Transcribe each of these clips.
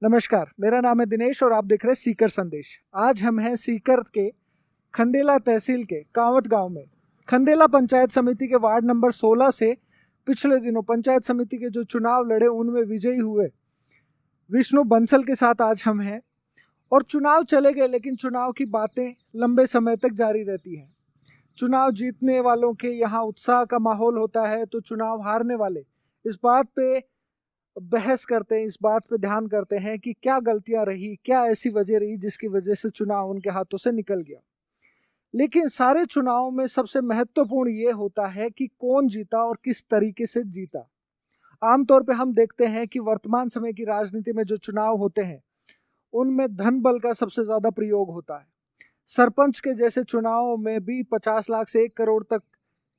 नमस्कार, मेरा नाम है दिनेश और आप देख रहे हैं सीकर संदेश। आज हम हैं सीकर के खंडेला तहसील के कांवट गांव में। खंडेला पंचायत समिति के वार्ड नंबर 16 से पिछले दिनों पंचायत समिति के जो चुनाव लड़े उनमें विजयी हुए विष्णु बंसल के साथ आज हम हैं। और चुनाव चले गए, लेकिन चुनाव की बातें लंबे समय तक जारी रहती हैं। चुनाव जीतने वालों के यहाँ उत्साह का माहौल होता है, तो चुनाव हारने वाले इस बात पे बहस करते हैं, इस बात पे ध्यान करते हैं कि क्या गलतियां रही, क्या ऐसी वजह रही जिसकी वजह से चुनाव उनके हाथों से निकल गया। लेकिन सारे चुनावों में सबसे महत्वपूर्ण ये होता है कि कौन जीता और किस तरीके से जीता। आमतौर पे हम देखते हैं कि वर्तमान समय की राजनीति में जो चुनाव होते हैं उनमें धन बल का सबसे ज्यादा प्रयोग होता है। सरपंच के जैसे चुनावों में भी 50 लाख से 1 करोड़ तक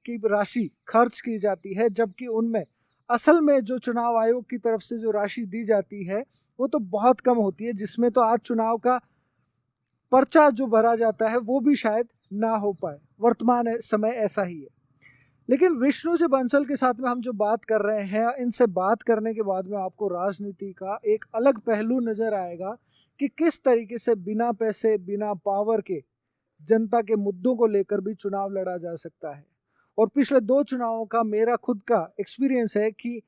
की राशि खर्च की जाती है, जबकि उनमें असल में जो चुनाव आयोग की तरफ से जो राशि दी जाती है वो तो बहुत कम होती है, जिसमें तो आज चुनाव का पर्चा जो भरा जाता है वो भी शायद ना हो पाए। वर्तमान समय ऐसा ही है। लेकिन विष्णु जी बंसल के साथ में हम जो बात कर रहे हैं, इनसे बात करने के बाद में आपको राजनीति का एक अलग पहलू नजर आएगा कि किस तरीके से बिना पैसे बिना पावर के जनता के मुद्दों को लेकर भी चुनाव लड़ा जा सकता है। और पिछले 2 चुनावों का मेरा खुद का एक्सपीरियंस है कि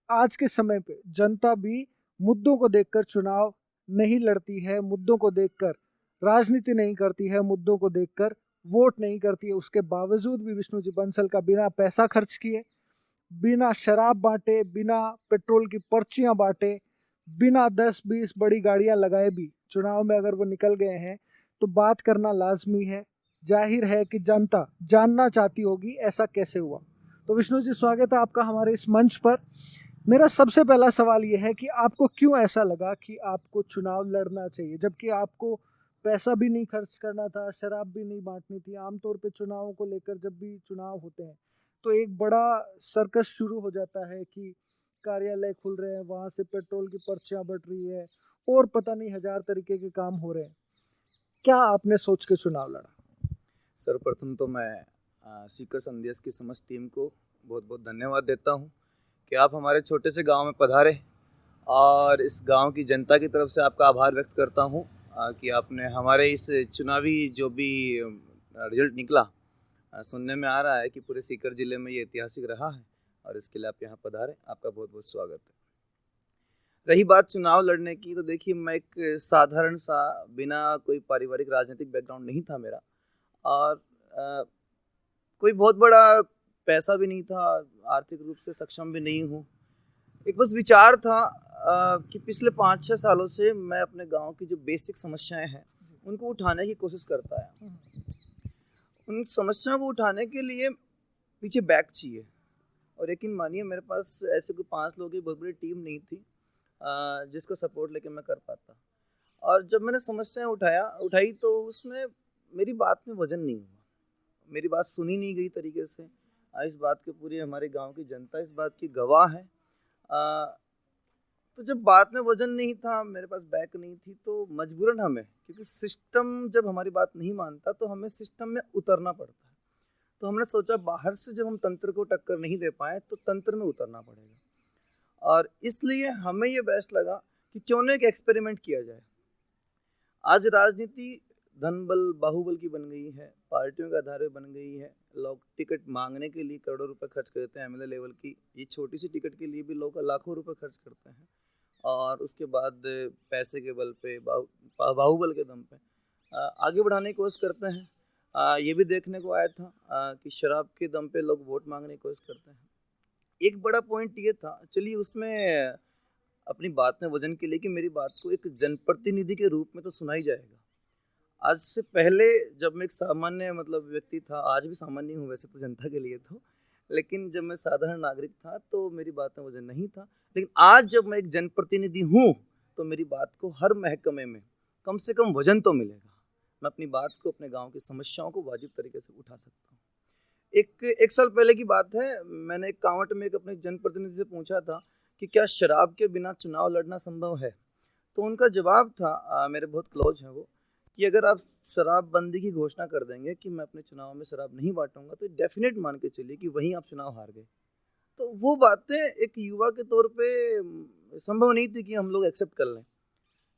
आज के समय पे जनता भी मुद्दों को देखकर चुनाव नहीं लड़ती है, मुद्दों को देखकर राजनीति नहीं करती है, मुद्दों को देखकर वोट नहीं करती है। उसके बावजूद भी विष्णु जी बंसल का बिना पैसा खर्च किए, बिना शराब बांटे, बिना पेट्रोल की पर्चियां बांटे, बिना 10-20 बड़ी गाड़ियां लगाए भी चुनाव में अगर वो निकल गए हैं तो बात करना लाजमी है। जाहिर है कि जनता जानना चाहती होगी ऐसा कैसे हुआ। तो विष्णु जी, स्वागत है आपका हमारे इस मंच पर। मेरा सबसे पहला सवाल ये है कि आपको क्यों ऐसा लगा कि आपको चुनाव लड़ना चाहिए, जबकि आपको पैसा भी नहीं खर्च करना था, शराब भी नहीं बांटनी थी। आमतौर पे चुनावों को लेकर जब भी चुनाव होते हैं तो एक बड़ा सर्कस शुरू हो जाता है कि कार्यालय खुल रहे हैं, वहां से पेट्रोल की पर्चियां बट रही है और पता नहीं हजार तरीके के काम हो रहे हैं। क्या आपने सोच के चुनाव लड़ा? सर्वप्रथम तो मैं सीकर संदेश की समस्त टीम को बहुत बहुत धन्यवाद देता हूं कि आप हमारे छोटे से गांव में पधारे, और इस गांव की जनता की तरफ से आपका आभार व्यक्त करता हूं कि आपने हमारे इस चुनावी जो भी रिजल्ट निकला, सुनने में आ रहा है कि पूरे सीकर जिले में ये ऐतिहासिक रहा है, और इसके लिए आप यहाँ पधारे, आपका बहुत बहुत स्वागत है। रही बात चुनाव लड़ने की, तो देखिए मैं एक साधारण सा, बिना कोई पारिवारिक राजनीतिक बैकग्राउंड नहीं था मेरा, और कोई बहुत बड़ा पैसा भी नहीं था, आर्थिक रूप से सक्षम भी नहीं हूँ। एक बस विचार था कि पिछले 5-6 सालों से मैं अपने गांव की जो बेसिक समस्याएं हैं उनको उठाने की कोशिश करता है। उन समस्याओं को उठाने के लिए पीछे बैक चाहिए, और यकीन मानिए मेरे पास ऐसे कोई 5 लोगों की बहुत बड़ी टीम नहीं थी जिसको सपोर्ट लेके मैं कर पाता। और जब मैंने समस्याएं उठाई तो उसमें मेरी बात में वजन नहीं हुआ, मेरी बात सुनी नहीं गई तरीके से। इस बात के पूरी हमारे गांव की जनता इस बात की गवाह है। तो जब बात में वजन नहीं था, मेरे पास बैक नहीं थी, तो मजबूरन हमें, क्योंकि सिस्टम जब हमारी बात नहीं मानता तो हमें सिस्टम में उतरना पड़ता है। तो हमने सोचा बाहर से जब हम तंत्र को टक्कर नहीं दे पाए तो तंत्र में उतरना पड़ेगा, और इसलिए हमें ये बेस्ट लगा कि क्यों ना एक एक्सपेरिमेंट किया जाए। आज राजनीति धन बल बाहुबल की बन गई है, पार्टियों के आधार पर बन गई है। लोग टिकट मांगने के लिए करोड़ों रुपए खर्च करते हैं, एमएलए लेवल की ये छोटी सी टिकट के लिए भी लोग लाखों रुपए खर्च करते हैं, और उसके बाद पैसे के बल पे, बाहुबल के दम पे आगे बढ़ाने की कोशिश करते हैं। ये भी देखने को आया था कि शराब के दम पे लोग वोट मांगने की कोशिश करते हैं। एक बड़ा पॉइंट ये था, चलिए उसमें अपनी बात में वजन के लिए कि मेरी बात को एक जनप्रतिनिधि के रूप में तो सुना ही जाएगा। आज से पहले जब मैं एक सामान्य व्यक्ति था, आज भी सामान्य हूँ वैसे तो जनता के लिए तो, लेकिन जब मैं साधारण नागरिक था तो मेरी बात में वजन नहीं था। लेकिन आज जब मैं एक जनप्रतिनिधि हूँ तो मेरी बात को हर महकमे में कम से कम वजन तो मिलेगा। मैं अपनी बात को, अपने गाँव की समस्याओं को वाजिब तरीके से उठा सकता हूँ। एक साल पहले की बात है, मैंने एक कांवट में एक अपने जनप्रतिनिधि से पूछा था कि क्या शराब के बिना चुनाव लड़ना संभव है। तो उनका जवाब था, मेरे बहुत क्लोज हैं वो, कि अगर आप शराबबंदी की घोषणा कर देंगे कि मैं अपने चुनाव में शराब नहीं बांटूंगा, तो डेफिनेट मान के चलिए कि वहीं आप चुनाव हार गए। तो वो बातें एक युवा के तौर पे संभव नहीं थी कि हम लोग एक्सेप्ट कर लें।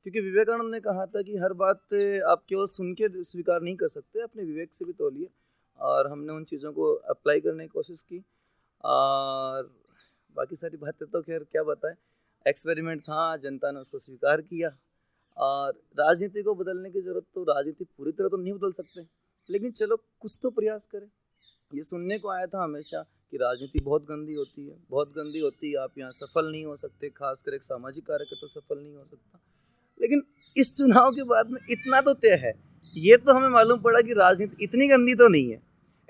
क्योंकि विवेकानंद ने कहा था कि हर बात आप केवल सुन के स्वीकार नहीं कर सकते, अपने विवेक से भी तौलिए। और हमने उन चीज़ों को अप्लाई करने की कोशिश की। और बाकी सारी बातें तो खैर क्या बताएं, एक्सपेरिमेंट था, जनता ने उसको स्वीकार किया। और राजनीति को बदलने की ज़रूरत, तो राजनीति पूरी तरह तो नहीं बदल सकते, लेकिन चलो कुछ तो प्रयास करें। ये सुनने को आया था हमेशा कि राजनीति बहुत गंदी होती है, बहुत गंदी होती है, आप यहाँ सफल नहीं हो सकते, खासकर एक सामाजिक कार्यकर्ता सफल नहीं हो सकता। लेकिन इस चुनाव के बाद में इतना तो तय है, ये तो हमें मालूम पड़ा कि राजनीति इतनी गंदी तो नहीं है,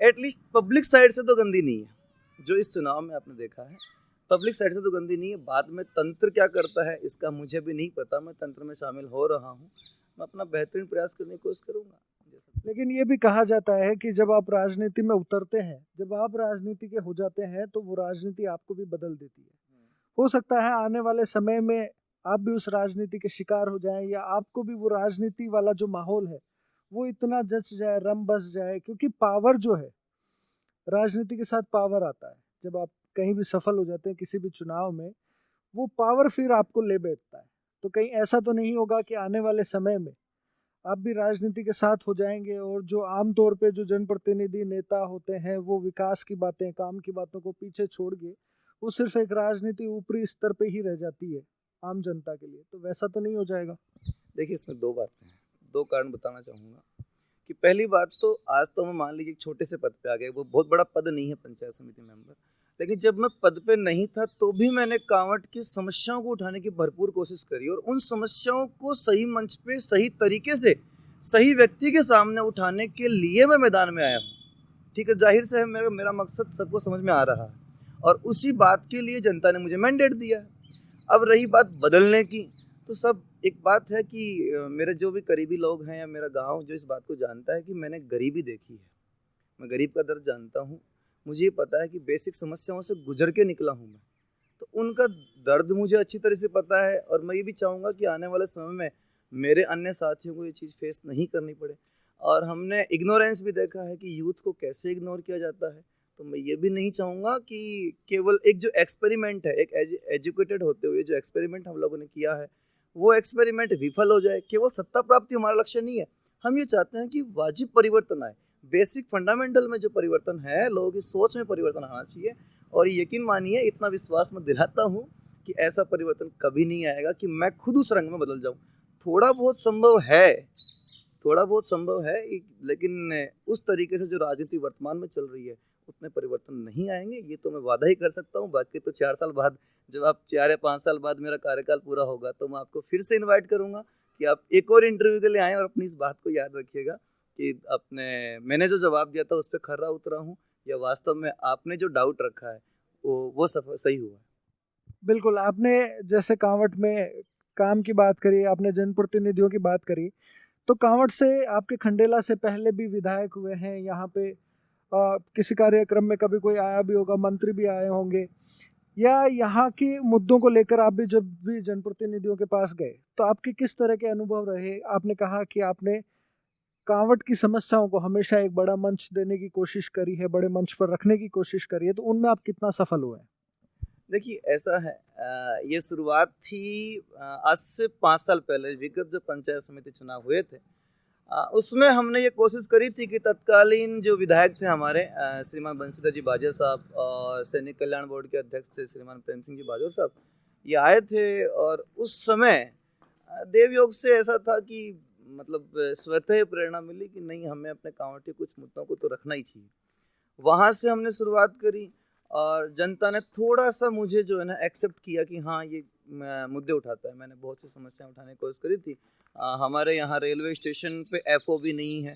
एटलीस्ट पब्लिक साइड से तो गंदी नहीं है। जो इस चुनाव में आपने देखा है, पब्लिक साइड से तो गंदी नहीं है। बाद में तंत्र क्या करता है इसका मुझे भी नहीं पता, मैं तंत्र में शामिल हो रहा हूँ, मैं अपना बेहतरीन प्रयास करने की कोशिश करूँगा। लेकिन ये भी कहा जाता है कि जब आप राजनीति में उतरते हैं, जब आप राजनीति के हो जाते हैं, तो वो राजनीति आपको भी बदल देती है। हो सकता है आने वाले समय में आप भी उस राजनीति के शिकार हो जाएं, या आपको भी वो राजनीति वाला जो माहौल है वो इतना जच जाए, रम बस जाए, क्योंकि पावर जो है, राजनीति के साथ पावर आता है। जब आप कहीं भी सफल हो जाते हैं किसी भी चुनाव में, वो पावर फिर आपको ले बैठता है। तो कहीं ऐसा तो नहीं होगा कि आने वाले समय में आप भी राजनीति के साथ हो जाएंगे, और जो आमतौर पे जो जनप्रतिनिधि नेता होते हैं वो विकास की बातें, काम की बातों को पीछे छोड़ के वो सिर्फ एक राजनीति ऊपरी स्तर पे ही रह जाती है आम जनता के लिए, तो वैसा तो नहीं हो जाएगा? देखिए, इसमें दो बातें हैं, दो कारण बताना चाहूँगा। कि पहली बात तो आज तो मैं मान लीजिए एक छोटे से पद पे आ गए, वो बहुत बड़ा पद नहीं है पंचायत समिति मेंबर, लेकिन जब मैं पद पे नहीं था तो भी मैंने कांवट की समस्याओं को उठाने की भरपूर कोशिश करी, और उन समस्याओं को सही मंच पे सही तरीके से सही व्यक्ति के सामने उठाने के लिए मैं मैदान में आया हूँ। ठीक है, जाहिर से है मेरा मकसद सबको समझ में आ रहा है, और उसी बात के लिए जनता ने मुझे मैंडेट दिया है। अब रही बात बदलने की, तो सब एक बात है कि मेरे जो भी करीबी लोग हैं या मेरा गांव जो इस बात को जानता है कि मैंने गरीबी देखी है, मैं गरीब का दर्द जानता हूँ, मुझे ये पता है कि बेसिक समस्याओं से गुजर के निकला हूँ मैं, तो उनका दर्द मुझे अच्छी तरह से पता है। और मैं ये भी चाहूँगा कि आने वाले समय में मेरे अन्य साथियों को ये चीज़ फेस नहीं करनी पड़े। और हमने इग्नोरेंस भी देखा है कि यूथ को कैसे इग्नोर किया जाता है, तो मैं ये भी नहीं चाहूँगा कि केवल एक जो एक्सपेरिमेंट है, एक एजुकेटेड होते हुए जो एक्सपेरिमेंट हम लोगों ने किया है, वो एक्सपेरिमेंट विफल हो जाए। केवल सत्ता प्राप्ति हमारा लक्ष्य नहीं है, हम ये चाहते हैं कि वाजिब परिवर्तन आए, बेसिक फंडामेंटल में जो परिवर्तन है, लोगों की सोच में परिवर्तन आना चाहिए। और यकीन मानिए, इतना विश्वास मैं दिलाता हूँ कि ऐसा परिवर्तन कभी नहीं आएगा कि मैं खुद उस रंग में बदल जाऊँ। थोड़ा बहुत संभव है, थोड़ा बहुत संभव है, लेकिन उस तरीके से जो राजनीति वर्तमान में चल रही है उतने परिवर्तन नहीं आएंगे, ये तो मैं वादा ही कर सकता हूँ। बाकी तो 4 साल बाद, जब आप 4 या 5 साल बाद मेरा कार्यकाल पूरा होगा, तो मैं आपको फिर से इनवाइट करूँगा कि आप एक और इंटरव्यू के लिए आएँ, और अपनी इस बात को याद रखिएगा कि मैंने जो जवाब दिया था उस पर खरा उतरा हूँ, या वास्तव में आपने जो डाउट रखा है वो सही हुआ। बिल्कुल, आपने जैसे कांवट में काम की बात करी, आपने जनप्रतिनिधियों की बात करी, तो कांवट से आपके खंडेला से पहले भी विधायक हुए हैं यहाँ पे। किसी कार्यक्रम में कभी कोई आया भी होगा, मंत्री भी आए होंगे, या यहाँ के मुद्दों को लेकर आप भी जब भी जनप्रतिनिधियों के पास गए तो आपके किस तरह के अनुभव रहे? आपने कहा कि आपने कांवट की समस्याओं को हमेशा एक बड़ा मंच देने की कोशिश करी है, बड़े मंच पर रखने की कोशिश करी है, तो उनमें आप कितना सफल हुए? देखिए, ऐसा है, ये शुरुआत थी आज से 5 साल पहले, विगत जो पंचायत समिति चुनाव हुए थे, उसमें हमने ये कोशिश करी थी कि तत्कालीन जो विधायक थे हमारे, श्रीमान बंशीधर जी बाजवा साहब, और सैनिक कल्याण बोर्ड के अध्यक्ष थे श्रीमान प्रेम सिंह जी बाजवा साहब, ये आए थे। और उस समय देवयोग से ऐसा था कि मतलब स्वतः प्रेरणा मिली कि नहीं, हमें अपने कांवट के कुछ मुद्दों को तो रखना ही चाहिए। वहाँ से हमने शुरुआत करी, और जनता ने थोड़ा सा मुझे जो है ना एक्सेप्ट किया कि हाँ, ये मुद्दे उठाता है। मैंने बहुत सी समस्याएं उठाने की कोशिश करी थी। हमारे यहाँ रेलवे स्टेशन पे FOB नहीं है,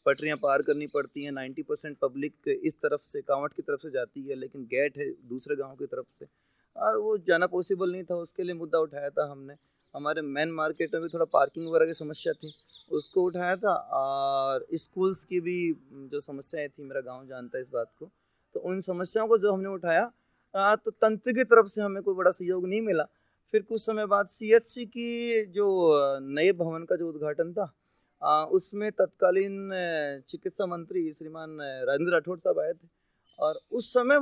पटरियाँ पार करनी पड़ती हैं। 90% पब्लिक इस तरफ से, कांवट की तरफ से जाती है, लेकिन गेट है दूसरे गांव की तरफ से, और वो जाना पॉसिबल नहीं था। उसके लिए मुद्दा उठाया था हमने। हमारे मेन मार्केट में भी थोड़ा पार्किंग वगैरह की समस्या थी, उसको उठाया था। और स्कूल्स की भी जो समस्याएं थी, मेरा गाँव जानता है इस बात को, तो उन समस्याओं को जब हमने उठाया तो तंत्र की तरफ से हमें कोई बड़ा सहयोग नहीं मिला। फिर कुछ समय बाद CHC की जो नए भवन का जो उद्घाटन था, उसमें तत्कालीन चिकित्सा मंत्री श्रीमान राजेंद्र राठौड़ साहब आए थे, और उस समय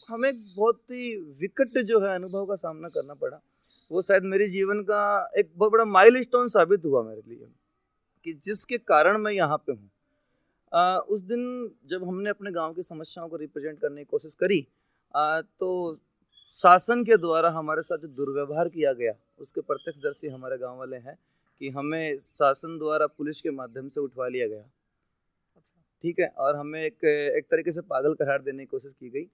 हमें बहुत ही विकट जो है अनुभव का सामना करना पड़ा। वो शायद मेरे जीवन का एक बहुत बड़ा माइलस्टोन साबित हुआ मेरे लिए, कि जिसके कारण मैं यहाँ पे हूँ। उस दिन जब हमने अपने गांव की समस्याओं को रिप्रेजेंट करने की कोशिश करी, तो शासन के द्वारा हमारे साथ जो दुर्व्यवहार किया गया उसके प्रत्यक्षदर्शी हमारे गांव वाले हैं, कि हमें शासन द्वारा पुलिस के माध्यम से उठवा लिया गया। ठीक है, और हमें एक तरीके से पागल करार देने की कोशिश की गई।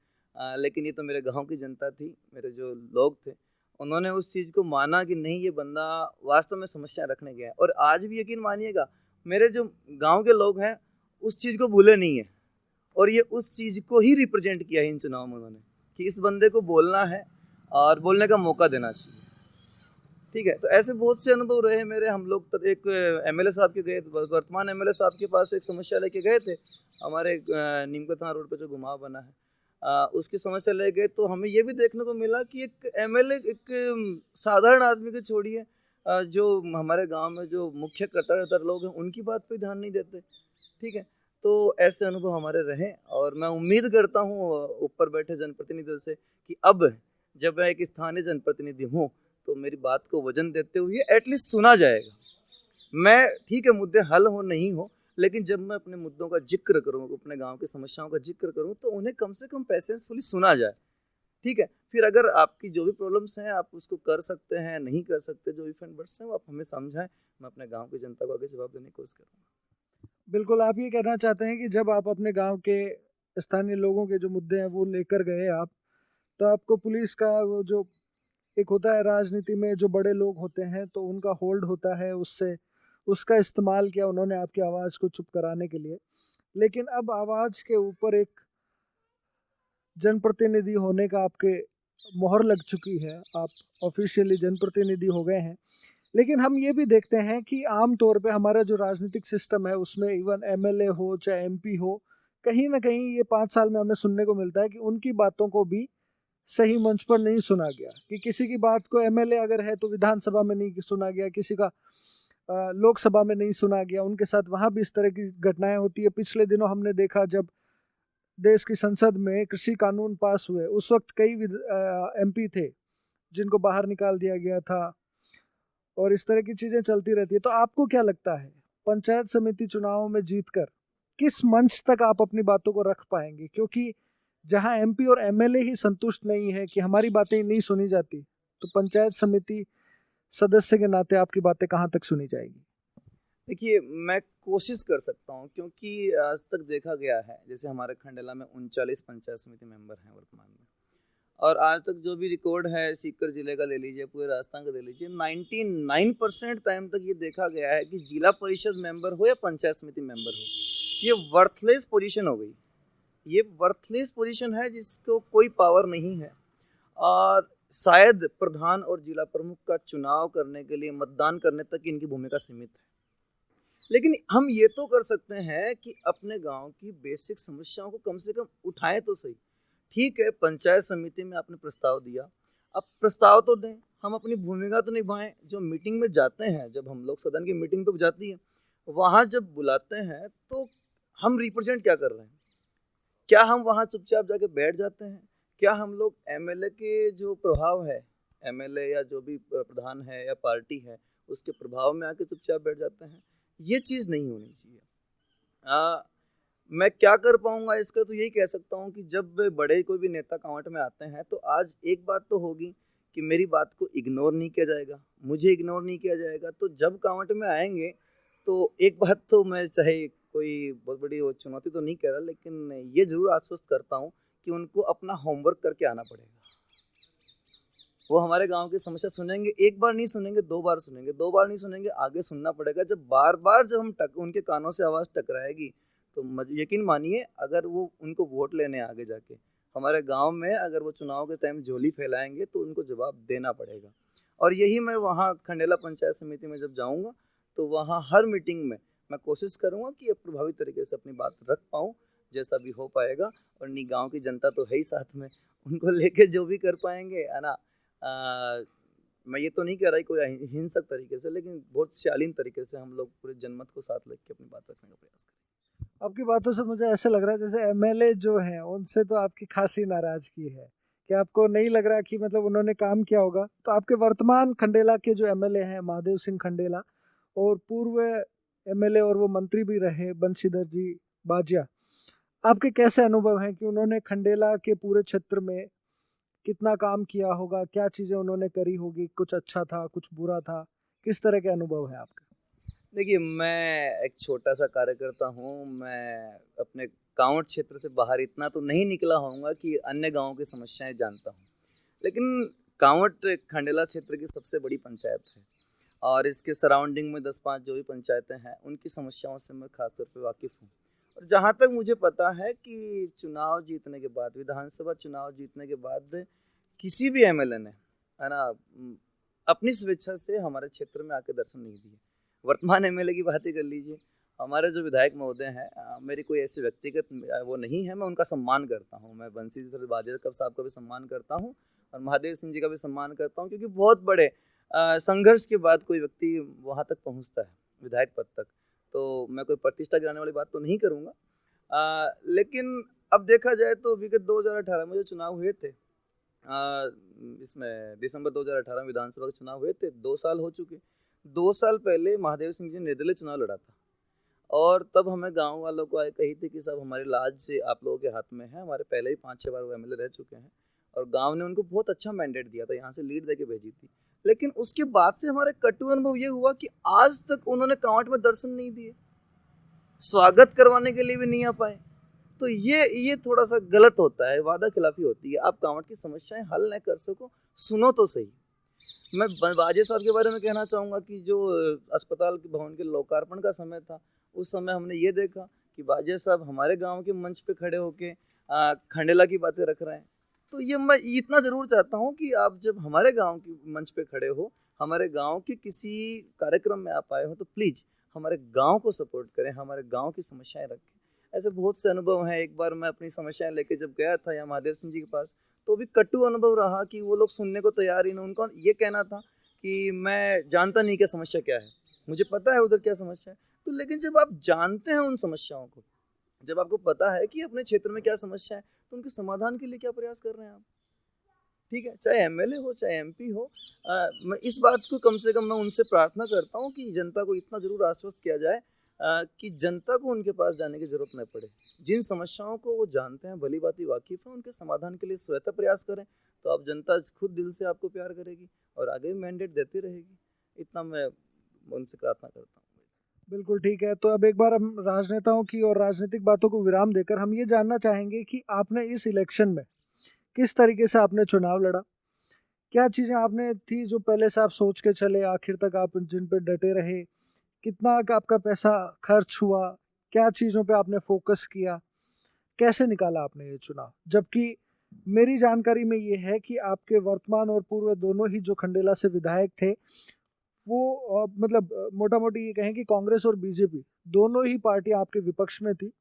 लेकिन ये तो मेरे गांव की जनता थी, मेरे जो लोग थे, उन्होंने उस चीज़ को माना कि नहीं, ये बंदा वास्तव में समस्या रखने गया है। और आज भी यकीन मानिएगा, मेरे जो गांव के लोग हैं उस चीज़ को भूले नहीं है, और ये उस चीज़ को ही रिप्रेजेंट किया है इन चुनाव में उन्होंने, कि इस बंदे को बोलना है और बोलने का मौका देना चाहिए। ठीक है, तो ऐसे बहुत से अनुभव रहे मेरे। हम लोग तो एक एमएलए साहब के गए, वर्तमान एमएलए साहब के पास एक समस्या लेके गए थे, हमारे नीमका थाना रोड पे जो घुमाव बना है, उसकी समस्या ले गए। तो हमें ये भी देखने को मिला कि एक एमएलए एक साधारण आदमी को छोड़िए, जो हमारे गांव में जो मुख्य कट्टर लोग हैं उनकी बात पे ध्यान नहीं देते। ठीक है, तो ऐसे अनुभव हमारे रहे, और मैं उम्मीद करता हूँ ऊपर बैठे जनप्रतिनिधियों से कि अब जब मैं एक स्थानीय जनप्रतिनिधि हूँ तो मेरी बात को वजन देते हुए एटलीस्ट सुना जाएगा। मैं ठीक है, मुद्दे हल हो नहीं हो, लेकिन जब मैं अपने मुद्दों का जिक्र करूँ, अपने गांव की समस्याओं का जिक्र करूँ, तो उन्हें कम से कम पैसेंसफुली सुना जाए। ठीक है, फिर अगर आपकी जो भी प्रॉब्लम्स हैं आप उसको कर सकते हैं, नहीं कर सकते, जो भी फंड बर्ड्स हैं वो आप हमें समझाएं, मैं अपने गांव की जनता को आगे जवाब देने की कोशिश करूँगा। बिल्कुल, आप ये कहना चाहते हैं कि जब आप अपने गांव के स्थानीय लोगों के जो मुद्दे हैं वो लेकर गए आप, तो आपको पुलिस का वो जो एक होता है राजनीति में, जो बड़े लोग होते हैं तो उनका होल्ड होता है, उससे उसका इस्तेमाल किया उन्होंने आपकी आवाज़ को चुप कराने के लिए। लेकिन अब आवाज़ के ऊपर एक जनप्रतिनिधि होने का आपके मोहर लग चुकी है, आप ऑफिशियली जनप्रतिनिधि हो गए हैं। लेकिन हम ये भी देखते हैं कि आम तौर पे हमारा जो राजनीतिक सिस्टम है उसमें इवन एमएलए हो चाहे एमपी हो, कहीं ना कहीं ये 5 साल में हमें सुनने को मिलता है कि उनकी बातों को भी सही मंच पर नहीं सुना गया, कि किसी की बात को एमएलए अगर है तो विधानसभा में नहीं सुना गया, किसी का लोकसभा में नहीं सुना गया, उनके साथ वहाँ भी इस तरह की घटनाएं होती है। पिछले दिनों हमने देखा जब देश की संसद में कृषि कानून पास हुए, उस वक्त कई एमपी थे जिनको बाहर निकाल दिया गया था, और इस तरह की चीजें चलती रहती है। तो आपको क्या लगता है, पंचायत समिति चुनावों में जीतकर किस मंच तक आप अपनी बातों को रख पाएंगे? क्योंकि जहां एमपी और एमएलए ही संतुष्ट नहीं है कि हमारी बातें नहीं सुनी जाती, तो पंचायत समिति सदस्य के नाते आपकी बातें कहां तक सुनी जाएगी? देखिए, मैं कोशिश कर सकता हूँ, क्योंकि आज तक देखा गया है, जैसे हमारे खंडेला में 39 पंचायत समिति मेंबर हैं वर्तमान में, और आज तक जो भी रिकॉर्ड है सीकर जिले का ले लीजिए, पूरे राजस्थान का ले लीजिए, 99% टाइम तक ये देखा गया है कि जिला परिषद मेंबर हो या पंचायत समिति मेंबर हो, ये वर्थलेस पोजीशन हो गई। ये वर्थलेस पोजीशन है जिसको कोई पावर नहीं है, और शायद प्रधान और जिला प्रमुख का चुनाव करने के लिए मतदान करने तक इनकी भूमिका सीमित है। लेकिन हम ये तो कर सकते हैं कि अपने गांव की बेसिक समस्याओं को कम से कम उठाएं तो सही। ठीक है, पंचायत समिति में आपने प्रस्ताव दिया, अब प्रस्ताव तो दें, हम अपनी भूमिका तो निभाएं। जो मीटिंग में जाते हैं, जब हम लोग सदन की मीटिंग पे जाती है, वहाँ जब बुलाते हैं तो हम रिप्रेजेंट क्या कर रहे हैं? क्या हम वहाँ चुपचाप जाके बैठ जाते हैं? क्या हम लोग एमएलए के जो प्रभाव है, एमएलए या जो भी प्रधान है या पार्टी है, उसके प्रभाव में आके चुपचाप बैठ जाते हैं? ये चीज़ नहीं होनी चाहिए। मैं क्या कर पाऊंगा इसका, तो यही कह सकता हूँ कि जब बड़े कोई भी नेता कांवट में आते हैं तो आज एक बात तो होगी कि मेरी बात को इग्नोर नहीं किया जाएगा, मुझे इग्नोर नहीं किया जाएगा। तो जब कांवट में आएंगे तो एक बात तो मैं, चाहे कोई बहुत बड़ी वो चुनौती तो नहीं कह रहा, लेकिन ये जरूर आश्वस्त करता हूँ कि उनको अपना होमवर्क करके आना पड़ेगा। वो हमारे गांव की समस्या सुनेंगे, एक बार नहीं सुनेंगे, 2 बार सुनेंगे, 2 बार नहीं सुनेंगे, आगे सुनना पड़ेगा। जब बार बार जब हम उनके कानों से आवाज़ टकराएगी तो यकीन मानिए, अगर वो उनको वोट लेने आगे जाके हमारे गांव में अगर वो चुनाव के टाइम झोली फैलाएंगे तो उनको जवाब देना पड़ेगा। और यही मैं वहाँ खंडेला पंचायत समिति में जब जाऊँगा तो वहाँ हर मीटिंग में मैं कोशिश करूँगा कि प्रभावी तरीके से अपनी बात रख पाऊँ, जैसा भी हो पाएगा। और नहीं, गाँव की जनता तो है ही साथ में, उनको लेके जो भी कर पाएंगे, है ना। मैं ये तो नहीं कह रहा कोई हिंसक तरीके से, लेकिन बहुत शालीन तरीके से हम लोग पूरे जनमत को साथ लेके अपनी बात रखने का प्रयास करें। आपकी बातों से मुझे ऐसा लग रहा है जैसे एमएलए जो हैं उनसे तो आपकी खासी नाराजगी है कि आपको नहीं लग रहा कि मतलब उन्होंने काम किया होगा? तो आपके वर्तमान खंडेला के जो एमएलए हैं महादेव सिंह खंडेला, और पूर्व एमएलए और वो मंत्री भी रहे बंशीधर जी बाजिया, आपके कैसे अनुभव हैं कि उन्होंने खंडेला के पूरे क्षेत्र में कितना काम किया होगा, क्या चीजें उन्होंने करी होगी, कुछ अच्छा था कुछ बुरा था, किस तरह के अनुभव है आपके? देखिए, मैं एक छोटा सा कार्यकर्ता हूँ। मैं अपने गाँव क्षेत्र से बाहर इतना तो नहीं निकला होऊंगा कि अन्य गाँव की समस्याएं जानता हूँ, लेकिन कांवट खंडेला क्षेत्र की सबसे बड़ी पंचायत है और इसके सराउंडिंग में 10-5 जो भी पंचायतें हैं उनकी समस्याओं से मैं खास तौर पे वाकिफ़ हूँ। और जहाँ तक मुझे पता है कि चुनाव जीतने के बाद, विधानसभा चुनाव जीतने के बाद किसी भी एमएलए ने, है ना, अपनी स्वेच्छा से हमारे क्षेत्र में आके दर्शन नहीं दिए। वर्तमान एमएलए की बात ही कर लीजिए, हमारे जो विधायक महोदय हैं, मेरी कोई ऐसी व्यक्तिगत वो नहीं है, मैं उनका सम्मान करता हूँ। मैं बंशीधर बाजेकर साहब का भी सम्मान करता हूँ और महादेव सिंह जी का भी सम्मान करता हूँ, क्योंकि बहुत बड़े संघर्ष के बाद कोई व्यक्ति वहाँ तक पहुँचता है, विधायक पद तक। तो मैं कोई प्रतिष्ठा गिराने वाली बात तो नहीं करूँगा, लेकिन अब देखा जाए तो विगत 2018 में जो चुनाव हुए थे, इसमें दिसंबर 2018 में विधानसभा के चुनाव हुए थे, 2 साल हो चुके। 2 साल पहले महादेव सिंह जी ने निर्दलीय चुनाव लड़ा था और तब हमें गांव वालों को आए कही थी कि सब हमारी लाज से आप लोगों के हाथ में है। हमारे पहले ही 5-6 बार वो एमएलए रह चुके हैं और गांव ने उनको बहुत अच्छा मैंडेट दिया था, यहाँ से लीड देके भेजी थी। लेकिन उसके बाद से हमारे कटु अनुभव ये हुआ कि आज तक उन्होंने कांवट में दर्शन नहीं दिए, स्वागत करवाने के लिए भी नहीं आ पाए। तो ये थोड़ा सा गलत होता है, वादा खिलाफी होती है। आप कांवट की समस्याएं हल न कर सको, सुनो तो सही। मैं बाजे साहब के बारे में कहना चाहूँगा कि जो अस्पताल के भवन के लोकार्पण का समय था, उस समय हमने ये देखा कि बाजे साहब हमारे गांव के मंच पे खड़े होके खंडेला की बातें रख रहे हैं। तो ये मैं इतना ज़रूर चाहता हूँ कि आप जब हमारे गांव के मंच पे खड़े हो, हमारे गांव के किसी कार्यक्रम में आप आए हो, तो प्लीज़ हमारे गांव को सपोर्ट करें, हमारे गांव की समस्याएं रखें। ऐसे बहुत से अनुभव हैं। एक बार मैं अपनी समस्याएं लेके जब गया था यहाँ महादेव सिंह जी के पास, तो भी कटु अनुभव रहा कि वो लोग सुनने को तैयार ही नहीं। उनका ये कहना था कि मैं जानता नहीं क्या समस्या क्या है, मुझे पता है उधर क्या समस्या है। तो लेकिन जब आप जानते हैं उन समस्याओं को, जब आपको पता है कि अपने क्षेत्र में क्या समस्या है, तो उनके समाधान के लिए क्या प्रयास कर रहे हैं आप? ठीक है, चाहे एमएलए हो चाहे एमपी हो, मैं इस बात को कम से कम मैं उनसे प्रार्थना करता हूँ कि जनता को इतना जरूर आश्वस्त किया जाए कि जनता को उनके पास जाने की जरूरत न पड़े। जिन समस्याओं को वो जानते हैं, भली बात वाकिफ है, उनके समाधान के लिए स्वतः प्रयास करें, तो आप जनता खुद दिल से आपको प्यार करेगी और आगे भी मैंडेट देती रहेगी। इतना मैं उनसे प्रार्थना करता हूँ। बिल्कुल ठीक है। तो अब एक बार हम राजनेताओं की और राजनीतिक बातों को विराम देकर हम ये जानना चाहेंगे कि आपने इस इलेक्शन में किस तरीके से आपने चुनाव लड़ा, क्या चीज़ें आपने थी जो पहले से आप सोच के चले, आखिर तक आप जिन पे डटे रहे, कितना का आपका पैसा खर्च हुआ, क्या चीज़ों पे आपने फोकस किया, कैसे निकाला आपने ये चुनाव? जबकि मेरी जानकारी में ये है कि आपके वर्तमान और पूर्व दोनों ही जो खंडेला से विधायक थे, वो मतलब मोटा मोटी ये कहें कि कांग्रेस और बीजेपी दोनों ही पार्टी आपके विपक्ष में थी।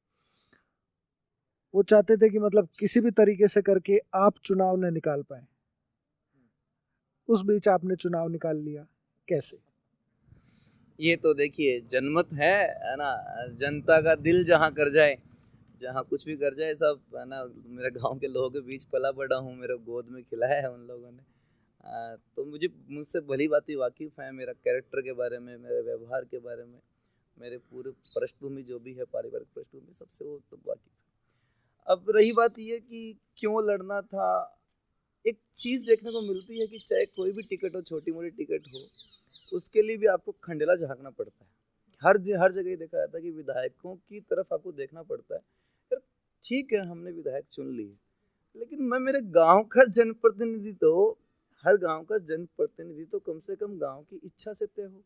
वो चाहते थे कि मतलब किसी भी तरीके से करके आप चुनाव न निकाल पाए, उस बीच आपने चुनाव निकाल लिया, कैसे? ये तो देखिए जनमत है ना, जनता का दिल जहाँ कर जाए, जहाँ कुछ भी कर जाए सब, है ना। मेरे गांव के लोगों के बीच पला बड़ा हूँ, मेरे गोद में खिलाया है उन लोगों ने। तो मुझसे भली बात वाकिफ़ है, मेरा कैरेक्टर के बारे में, मेरे व्यवहार के बारे में, मेरे पूरे पृष्ठभूमि जो भी है, पारिवारिक पृष्ठभूमि, सबसे वो तो वाकिफ़ है। अब रही बात ये कि क्यों लड़ना था, एक चीज़ देखने को मिलती है कि चाहे कोई भी टिकट हो, छोटी मोटी टिकट हो, उसके लिए भी आपको खंडेला झांकना पड़ता है। हर जगह देखा जाता है कि विधायकों की तरफ आपको देखना पड़ता है। यार ठीक है, हमने विधायक चुन लिए, लेकिन मैं मेरे गांव का जनप्रतिनिधि, तो हर गांव का जनप्रतिनिधि तो कम से कम गांव की इच्छा से तय हो।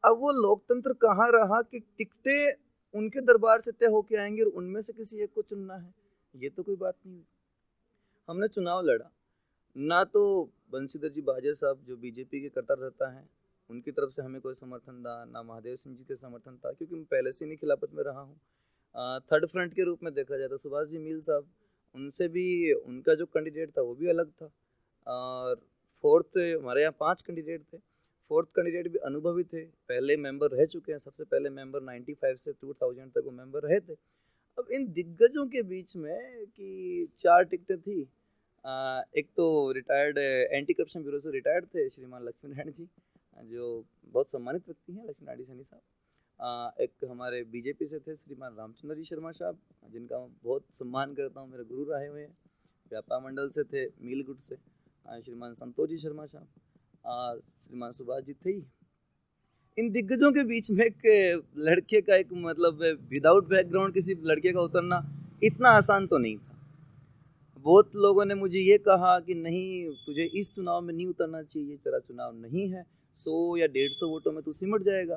अब वो लोकतंत्र कहाँ रहा कि टिकटें उनके दरबार से तय होके आएंगी और उनमें से किसी एक को चुनना है? ये तो कोई बात नहीं हुई। हमने चुनाव लड़ा, ना तो बंशीधर जी बाजे साहब जो बीजेपी के करता रहता है उनकी तरफ से हमें कोई समर्थन था, ना महादेव सिंह जी के समर्थन था, क्योंकि मैं पहले से नहीं खिलाफत में रहा हूँ। थर्ड फ्रंट के रूप में देखा जाए तो सुभाष जी मील साहब, उनसे भी उनका जो कैंडिडेट था वो भी अलग था। और फोर्थ, हमारे यहाँ 5 कैंडिडेट थे, फोर्थ कैंडिडेट भी अनुभवी थे, पहले मेंबर रह चुके हैं। सबसे पहले मेंबर 95 से 2000 तक वो मेंबर रहे थे। अब इन दिग्गजों के बीच में कि 4 टिकटें थी, एक तो रिटायर्ड एंटी करप्शन ब्यूरो से रिटायर्ड थे श्रीमान लक्ष्मी नारायण जी, जो बहुत सम्मानित व्यक्ति हैं, लक्ष्मी नारायण सैनी साहब। एक हमारे बीजेपी से थे श्रीमान रामचंद्र जी शर्मा साहब, जिनका मैं बहुत सम्मान करता हूँ, मेरे गुरु रहे हुए हैं। व्यापार मंडल से थे मीलगुट से श्रीमान संतोष जी शर्मा साहब, और श्रीमान सुभाष जी थे ही। इन दिग्गजों के बीच में एक लड़के का एक मतलब विदाउट बैकग्राउंड किसी लड़के का उतरना इतना आसान तो नहीं था। बहुत लोगों ने मुझे ये कहा कि नहीं, तुझे इस चुनाव में नहीं उतरना चाहिए, तेरा चुनाव नहीं है, 100 या 150 वोटों में तू सिमट जाएगा।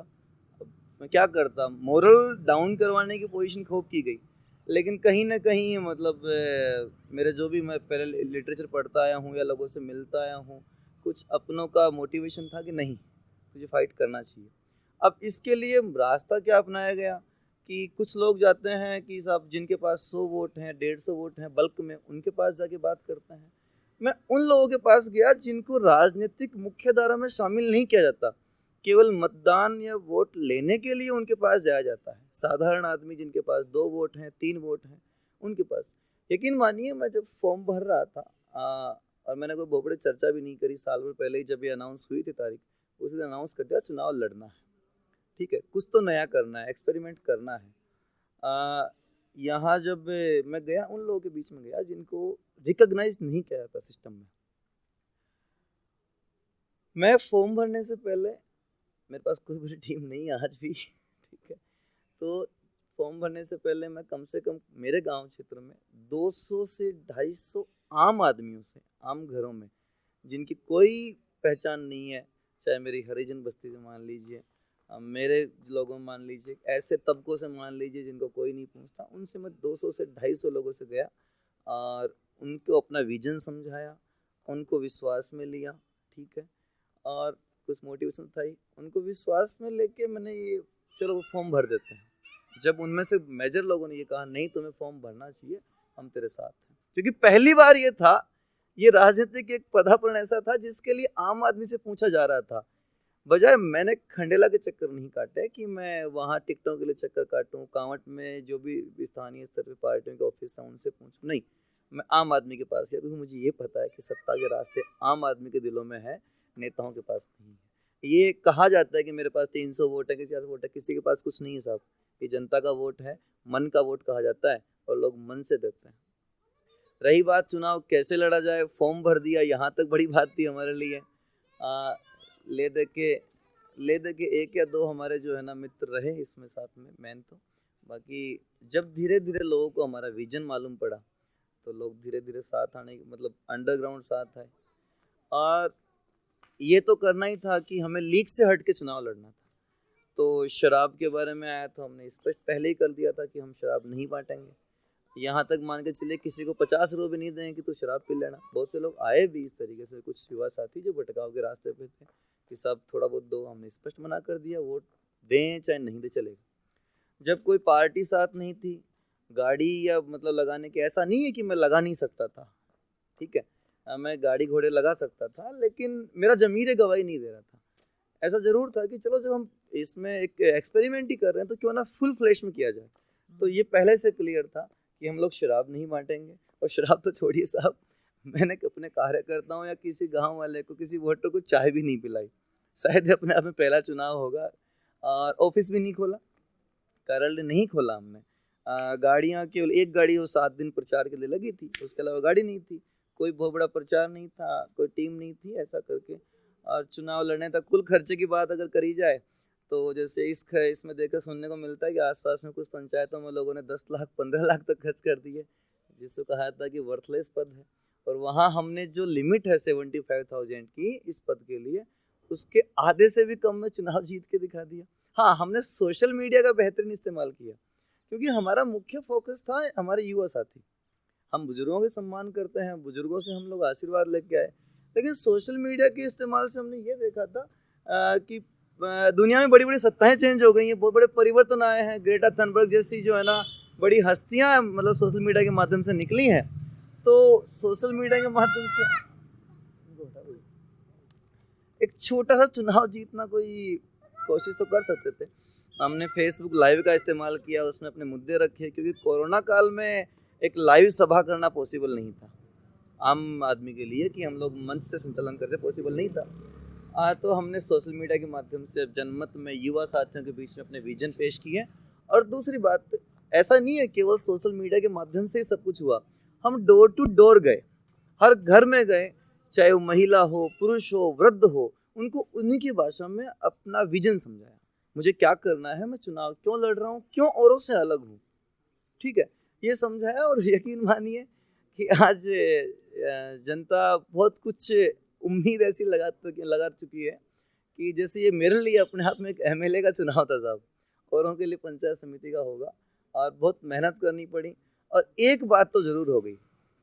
अब मैं क्या करता, मोरल डाउन करवाने की पोजीशन खूब की गई, लेकिन कहीं ना कहीं मतलब मेरे जो भी मैं पहले लिटरेचर पढ़ता आया हूँ या लोगों से मिलता आया हूँ, कुछ अपनों का मोटिवेशन था कि नहीं, तुझे फाइट करना चाहिए। अब इसके लिए रास्ता क्या अपनाया गया कि कुछ लोग जाते हैं कि साहब जिनके पास 100 वोट हैं, 150 वोट हैं बल्क में, उनके पास जाके बात करते हैं। मैं उन लोगों के पास गया जिनको राजनीतिक मुख्य धारा में शामिल नहीं किया जाता, केवल मतदान या वोट लेने के लिए उनके पास जाया जाता है। साधारण आदमी जिनके पास 2 वोट हैं, 3 वोट हैं, उनके पास। यकीन मानिए, मैं जब फॉर्म भर रहा था और मैंने कोई बहुत बड़ी चर्चा भी नहीं करी, साल भर पहले ही जब ये अनाउंस हुई थी तारीख, उसी दिन अनाउंस कर दिया चुनाव लड़ना है, ठीक है, कुछ तो नया करना है, एक्सपेरिमेंट करना है। यहाँ जब मैं गया, उन लोगों के बीच में गया जिनको रिकॉग्नाइज नहीं किया जाता सिस्टम में। मैं फॉर्म भरने से पहले, मेरे पास कोई बड़ी टीम नहीं है आज भी ठीक है, तो फॉर्म भरने से पहले मैं कम से कम मेरे गांव क्षेत्र में 200 से 250 आम आदमियों से, आम घरों में जिनकी कोई पहचान नहीं है, चाहे मेरी हरिजन बस्ती से मान लीजिए, मेरे लोगों मान लीजिए, ऐसे तबकों से मान लीजिए जिनको कोई नहीं पूछता, उनसे मैं 200 से 250 लोगों से गया और उनको अपना विजन समझाया, उनको विश्वास में लिया, ठीक है, और कुछ मोटिवेशन था ही, उनको विश्वास में लेके मैंने ये चलो फॉर्म भर देते हैं। जब उनमें से मेजर लोगों ने ये कहा नहीं तुम्हें फॉर्म भरना चाहिए, हम तेरे साथ हैं, क्योंकि पहली बार ये था, ये राजनीतिक एक पदार्पण ऐसा था जिसके लिए आम आदमी से पूछा जा रहा था। बजाय मैंने खंडेला के चक्कर नहीं काटे कि मैं वहाँ टिकटों के लिए चक्कर काटूं, कांवट में जो भी स्थानीय स्तर पे पार्टियों के ऑफिस हैं उनसे पूछूं, नहीं, मैं आम आदमी के पास गया, क्योंकि मुझे ये पता है कि सत्ता के रास्ते आम आदमी के दिलों में है, नेताओं के पास नहीं है। ये कहा जाता है कि मेरे पास 300 वोट है, किसी के पास वोट है, किसी के पास कुछ नहीं है साहब, ये जनता का वोट है, मन का वोट कहा जाता है और लोग मन से देते हैं। रही बात चुनाव कैसे लड़ा जाए, फॉर्म भर दिया, यहाँ तक बड़ी बात थी हमारे लिए। ले दे के 1 या 2 हमारे जो है ना मित्र रहे इसमें साथ में, मैन तो बाकी जब धीरे धीरे लोगों को हमारा विजन मालूम पड़ा तो लोग धीरे धीरे साथ आने की मतलब अंडरग्राउंड साथ आए। और ये तो करना ही था कि हमें लीक से हट के चुनाव लड़ना था। तो शराब के बारे में आया तो हमने स्पष्ट पहले ही कर दिया था कि हम शराब नहीं बांटेंगे। यहाँ तक मान के चले किसी को 50 रुपये भी नहीं देंगे कि तू शराब पी लेना। बहुत से लोग आए भी इस तरीके से, कुछ युवा साथी जो भटकाव के रास्ते पे थे कि सब थोड़ा बहुत दो, हमने स्पष्ट मना कर दिया, वोट दें चाहे नहीं दे चलेगा। जब कोई पार्टी साथ नहीं थी, गाड़ी या मतलब लगाने के, ऐसा नहीं है कि मैं लगा नहीं सकता था, ठीक है, मैं गाड़ी घोड़े लगा सकता था, लेकिन मेरा ज़मीर गवाही नहीं दे रहा था। ऐसा ज़रूर था कि चलो जब हम इसमें एक एक्सपेरिमेंट ही कर रहे हैं तो क्यों ना फुल फ्लैश में किया जाए। तो ये पहले से क्लियर था कि हम लोग शराब नहीं बांटेंगे। और शराब तो छोड़िए साहब, मैंने अपने कार्यकर्ताओं या किसी गांव वाले को, किसी वोटर को चाय भी नहीं पिलाई। शायद अपने आप में पहला चुनाव होगा। और ऑफिस भी नहीं खोला, कार्यालय नहीं खोला हमने। गाड़ियाँ केवल एक गाड़ी वो 7 दिन प्रचार के लिए लगी थी, उसके अलावा गाड़ी नहीं थी, कोई बहुत बड़ा प्रचार नहीं था, कोई टीम नहीं थी, ऐसा करके। और चुनाव लड़ने तक कुल खर्चे की बात अगर करी जाए तो जैसे इसमें देखकर सुनने को मिलता है कि आसपास में कुछ पंचायतों में लोगों ने 10 लाख 15 लाख तक खर्च कर दिए, जिसको कहा था कि वर्थलेस पद है। और वहाँ हमने जो लिमिट है 75,000 की इस पद के लिए, उसके आधे से भी कम में चुनाव जीत के दिखा दिया। हाँ, हमने सोशल मीडिया का बेहतरीन इस्तेमाल किया, क्योंकि हमारा मुख्य फोकस था हमारे युवा साथी। हम बुजुर्गों के सम्मान करते हैं, बुजुर्गों से हम लोग आशीर्वाद लेके आए, लेकिन सोशल मीडिया के इस्तेमाल से हमने ये देखा था कि दुनिया में बड़ी बड़ी सत्ताएं चेंज हो गई हैं, बहुत बड़े परिवर्तन आए हैं। ग्रेटा थनबर्ग जैसी जो है ना बड़ी हस्तियां मतलब सोशल मीडिया के माध्यम से निकली हैं। तो सोशल मीडिया के माध्यम से एक छोटा सा चुनाव जीतना कोई कोशिश तो कर सकते थे। हमने फेसबुक लाइव का इस्तेमाल किया, उसमें अपने मुद्दे रखे, क्योंकि कोरोना काल में एक लाइव सभा करना पॉसिबल नहीं था। आम आदमी के लिए कि हम लोग मंच से संचालन करते, पॉसिबल नहीं था। तो हमने सोशल मीडिया के माध्यम से जनमत में युवा साथियों के बीच में अपने विजन पेश किए। और दूसरी बात, ऐसा नहीं है केवल सोशल मीडिया के माध्यम से ही सब कुछ हुआ, हम डोर टू डोर गए, हर घर में गए, चाहे वो महिला हो, पुरुष हो, वृद्ध हो, उनको उन्हीं की भाषा में अपना विजन समझाया, मुझे क्या करना है, मैं चुनाव क्यों लड़ रहा हूँ, क्यों औरों से अलग हूँ, ठीक है, ये समझाया। और यकीन मानिए कि आज जनता बहुत कुछ उम्मीद ऐसी लगा चुकी है कि जैसे ये मेरे लिए अपने आप में एक एमएलए का चुनाव था साहब, औरों के लिए पंचायत समिति का होगा। और बहुत मेहनत करनी पड़ी। और एक बात तो जरूर हो गई,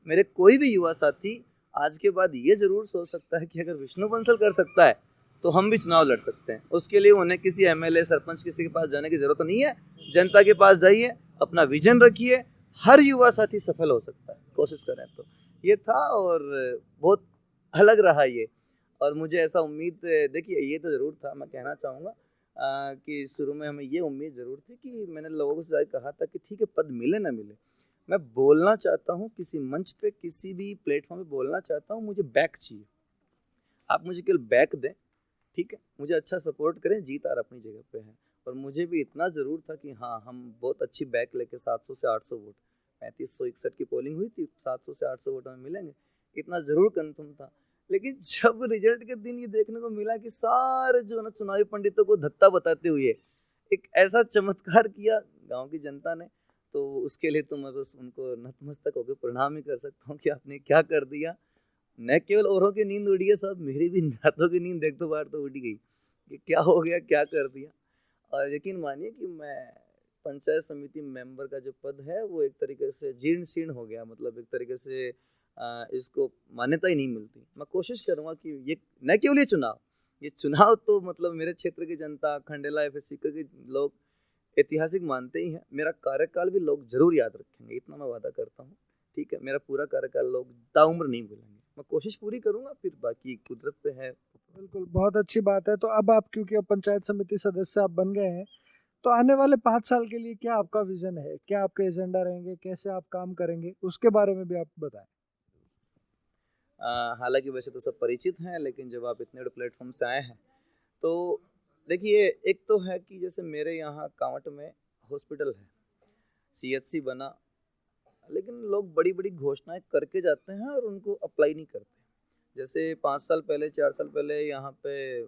मेरे कोई भी युवा साथी आज के बाद ये जरूर सोच सकता है कि अगर विष्णु बंसल कर सकता है तो हम भी चुनाव लड़ सकते हैं। उसके लिए उन्हें किसी एमएलए, सरपंच, किसी के पास जाने की जरूरत नहीं है। जनता के पास जाइए, अपना विजन रखिए, हर युवा साथी सफल हो सकता है, कोशिश करें तो। ये था और बहुत अलग रहा ये। और मुझे ऐसा उम्मीद, देखिए ये तो ज़रूर था, मैं कहना चाहूँगा कि शुरू में हमें ये उम्मीद ज़रूर थी कि मैंने लोगों से जाकर कहा था कि ठीक है, पद मिले ना मिले, मैं बोलना चाहता हूँ किसी मंच पे, किसी भी प्लेटफॉर्म पे बोलना चाहता हूँ, मुझे बैक चाहिए। आप मुझे केवल बैक दें, ठीक है, मुझे अच्छा सपोर्ट करें, जीत आर अपनी जगह पे है। और मुझे भी इतना ज़रूर था कि हाँ, हम बहुत अच्छी बैक लेके 700 से 800 वोट, 3561 की पोलिंग हुई थी, 700 से 800 वोट हमें मिलेंगे, इतना ज़रूर कंफर्म था। लेकिन जब रिजल्ट के दिन ये देखने को मिला कि सारे जो ना चुनावी पंडितों को धत्ता बताते हुए एक ऐसा चमत्कार किया गांव की जनता ने, तो उसके लिए तो मैं बस उनको नतमस्तक होकर प्रणाम ही कर सकता हूँ कि आपने क्या कर दिया। न केवल औरों की नींद उड़ी है साहब, मेरी भी रातों की नींद एक दो बार तो उड़ी गई कि क्या हो गया, क्या कर दिया। और यकीन मानिए कि मैं पंचायत समिति मेंबर का जो पद है वो एक तरीके से जीर्ण शीर्ण हो गया, मतलब एक तरीके से इसको मान्यता ही नहीं मिलती। मैं कोशिश करूंगा कि ये न केवल ये चुनाव तो मतलब मेरे क्षेत्र की जनता, खंडेला एफएससी के लोग ऐतिहासिक मानते ही हैं। मेरा कार्यकाल भी लोग जरूर याद रखेंगे, इतना मैं वादा करता हूँ, ठीक है। मेरा पूरा कार्यकाल लोग ताउम्र नहीं भूलेंगे, मैं कोशिश पूरी करूंगा, फिर बाकी कुदरत पे है। बिल्कुल, बहुत अच्छी बात है। तो अब आप, क्योंकि अब पंचायत समिति सदस्य आप बन गए हैं, तो आने वाले 5 साल के लिए क्या आपका विजन है, क्या आपके एजेंडा रहेंगे, कैसे आप काम करेंगे, उसके बारे में भी आप बताएं। हालांकि वैसे तो सब परिचित हैं, लेकिन जब आप इतने बड़े प्लेटफॉर्म से आए हैं तो देखिए, एक तो है कि जैसे मेरे यहाँ कांवट में हॉस्पिटल है, सीएचसी बना, लेकिन लोग बड़ी बड़ी घोषणाएं करके जाते हैं और उनको अप्लाई नहीं करते। जैसे 5 साल पहले, 4 साल पहले यहाँ पे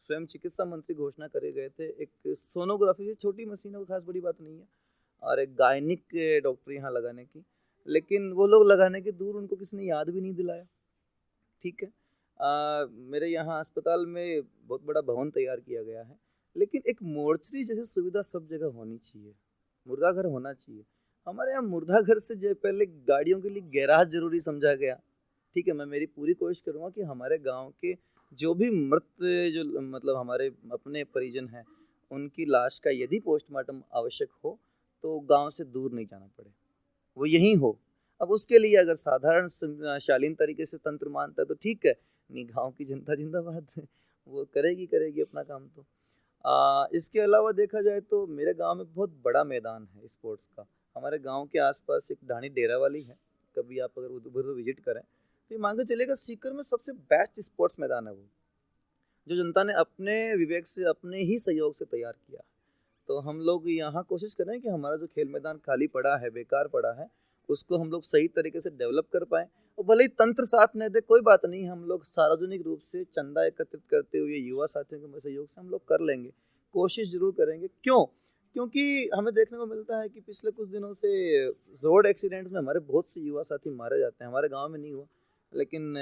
स्वयं चिकित्सा मंत्री घोषणा करे गए थे, एक सोनोग्राफी से छोटी मशीन है, खास बड़ी बात नहीं है, और एक गायनिक डॉक्टर यहाँ लगाने की, लेकिन वो लोग लगाने के दूर, उनको किसी ने याद भी नहीं दिलाया, ठीक है। मेरे यहाँ अस्पताल में बहुत बड़ा भवन तैयार किया गया है, लेकिन एक मोर्चरी जैसी सुविधा सब जगह होनी चाहिए, मुर्दा घर होना चाहिए। हमारे यहाँ मुर्दा घर से जो पहले गाड़ियों के लिए गैराज जरूरी समझा गया, ठीक है। मैं मेरी पूरी कोशिश करूँगा कि हमारे गांव के जो भी मृत, जो मतलब हमारे अपने परिजन हैं, उनकी लाश का यदि पोस्टमार्टम आवश्यक हो तो गांव से दूर नहीं जाना पड़े, वो यहीं हो। अब उसके लिए अगर साधारण शालीन तरीके से तंत्र मानता है तो ठीक है, नहीं, गांव की जनता जिंदाबाद वो करेगी अपना काम। तो इसके अलावा देखा जाए तो मेरे गांव में बहुत बड़ा मैदान है स्पोर्ट्स का। हमारे गांव के आसपास एक ढाणी डेरा वाली है, कभी आप अगर उधर विजिट करें तो ये मान के चलेगा सीकर में सबसे बेस्ट स्पोर्ट्स मैदान है वो, जो जनता ने अपने विवेक से, अपने ही सहयोग से तैयार किया। तो हम लोग यहाँ कोशिश कर रहे हैं कि हमारा जो खेल मैदान खाली पड़ा है, बेकार पड़ा है, उसको हम लोग सही तरीके से डेवलप कर पाए। और भले ही तंत्र साथ न दे, कोई बात नहीं, हम लोग सार्वजनिक रूप से चंदा एकत्रित करते हुए युवा साथियों के सहयोग से हम लोग कर लेंगे, कोशिश जरूर करेंगे। क्यों? क्योंकि हमें देखने को मिलता है कि पिछले कुछ दिनों से रोड एक्सीडेंट्स में हमारे बहुत से युवा साथी मारे जाते हैं। हमारे गाँव में नहीं हुआ, लेकिन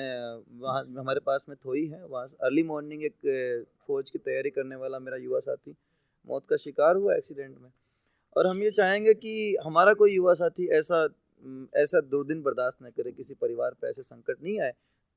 वहाँ हमारे पास में थोई है, वहाँ अर्ली मॉर्निंग एक फौज की तैयारी करने वाला मेरा युवा साथी मौत का शिकार हुआ एक्सीडेंट में। और हम ये चाहेंगे कि हमारा कोई युवा साथी ऐसा दुर्दिन बर्दाश्त न करे, किसी परिवार पे ऐसे संकट नहीं आए,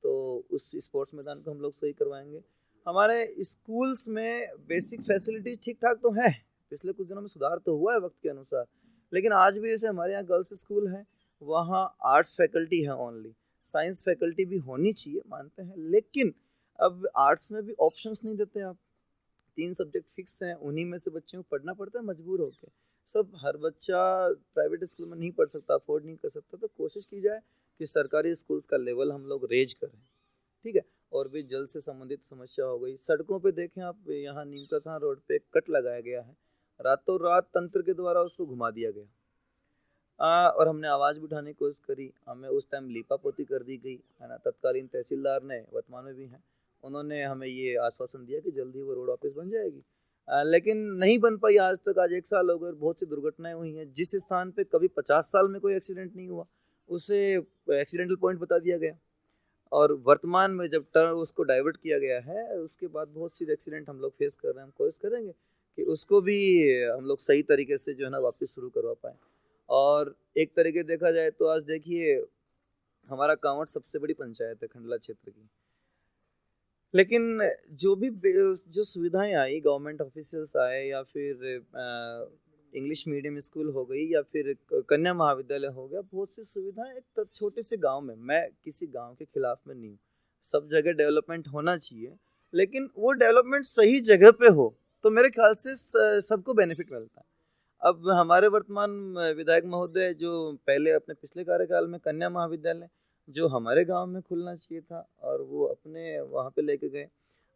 तो उस स्पोर्ट्स मैदान को हम लोग सही करवाएंगे। हमारे स्कूल्स में बेसिक फैसिलिटीज ठीक ठाक तो है, पिछले कुछ दिनों में सुधार तो हुआ है वक्त के अनुसार, लेकिन आज भी जैसे हमारे यहाँ गर्ल्स स्कूल है, वहाँ आर्ट्स फैकल्टी है ओनली, साइंस फैकल्टी भी होनी चाहिए, मानते हैं, लेकिन अब आर्ट्स में भी ऑप्शंस नहीं देते आप। 3 सब्जेक्ट फिक्स हैं, उन्हीं में से बच्चों को पढ़ना पड़ता है मजबूर होकर। सब हर बच्चा प्राइवेट स्कूल में नहीं पढ़ सकता, अफोर्ड नहीं कर सकता, तो कोशिश की जाए कि सरकारी स्कूल्स का लेवल हम लोग रेज करें, ठीक है। और भी जल से संबंधित समस्या हो गई, सड़कों पे देखें आप, यहाँ नीम का थाना रोड पे एक कट लगाया गया है, रातों रात तंत्र के द्वारा उसको घुमा दिया गया। और हमने आवाज़ भी उठाने की कोशिश करी, हमें उस टाइम लीपापोती कर दी गई है ना। तत्कालीन तहसीलदार ने, वर्तमान में भी हैं, उन्होंने हमें ये आश्वासन दिया कि जल्दी वो रोड वापस बन जाएगी, लेकिन नहीं बन पाई आज तक। आज 1 साल हो गए, बहुत सी दुर्घटनाएं हुई हैं। जिस स्थान पे कभी 50 साल में कोई एक्सीडेंट नहीं हुआ, उसे एक्सीडेंटल पॉइंट बता दिया गया। और वर्तमान में जब टर्न उसको डाइवर्ट किया गया है, उसके बाद बहुत सी एक्सीडेंट हम लोग फेस कर रहे हैं। हम कोशिश करेंगे कि उसको भी हम लोग सही तरीके से जो है ना वापस शुरू करवा पाएँ। और एक तरीके देखा जाए तो आज देखिए, हमारा कांवड़ सबसे बड़ी पंचायत है खंडला क्षेत्र की, लेकिन जो भी जो सुविधाएं आई, गवर्नमेंट ऑफिशियल्स आए, या फिर इंग्लिश मीडियम स्कूल हो गई, या फिर कन्या महाविद्यालय हो गया, बहुत सी सुविधाएं एक छोटे से गांव में, मैं किसी गांव के खिलाफ में नहीं हूँ, सब जगह डेवलपमेंट होना चाहिए, लेकिन वो डेवलपमेंट सही जगह पे हो तो मेरे ख्याल से सबको बेनिफिट मिलता है। अब हमारे वर्तमान विधायक महोदय, जो पहले अपने पिछले कार्यकाल में कन्या महाविद्यालय जो हमारे गांव में खुलना चाहिए था, और वो अपने वहाँ पे लेके गए,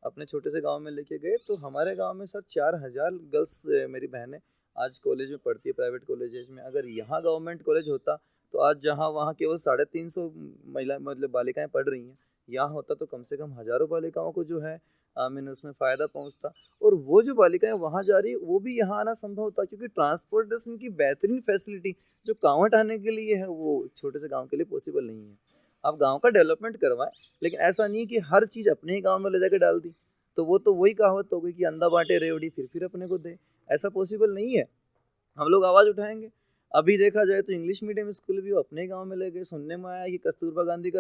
अपने छोटे से गांव में लेके गए, तो हमारे गांव में सर 4000 गर्ल्स, मेरी बहनें आज कॉलेज में पढ़ती है, प्राइवेट कॉलेजेस में। अगर यहाँ गवर्नमेंट कॉलेज होता तो आज जहाँ वहाँ केवल 350 महिला मतलब बालिकाएं पढ़ रही हैं, यहाँ होता तो कम से कम हजारों बालिकाओं को जो है मैंने उसमें फ़ायदा पहुँचता। और वो जो बालिकाएं वहाँ जा रही, वो भी यहाँ आना संभव होता, क्योंकि ट्रांसपोर्टेशन की बेहतरीन फैसिलिटी जो कांवट आने के लिए है, वो छोटे से गाँव के लिए पॉसिबल नहीं है। आप गांव का डेवलपमेंट करवाएं, लेकिन ऐसा नहीं कि हर चीज़ अपने ही गांव में ले जाकर डाल दी, तो वो तो वही कहावत हो गई कि अंधा बांटे रेवड़ी फिर अपने को दे। ऐसा पॉसिबल नहीं है। हम लोग आवाज़ उठाएंगे। अभी देखा जाए तो इंग्लिश मीडियम स्कूल भी वो अपने गांव में ले गए। सुनने में आया कि कस्तूरबा गांधी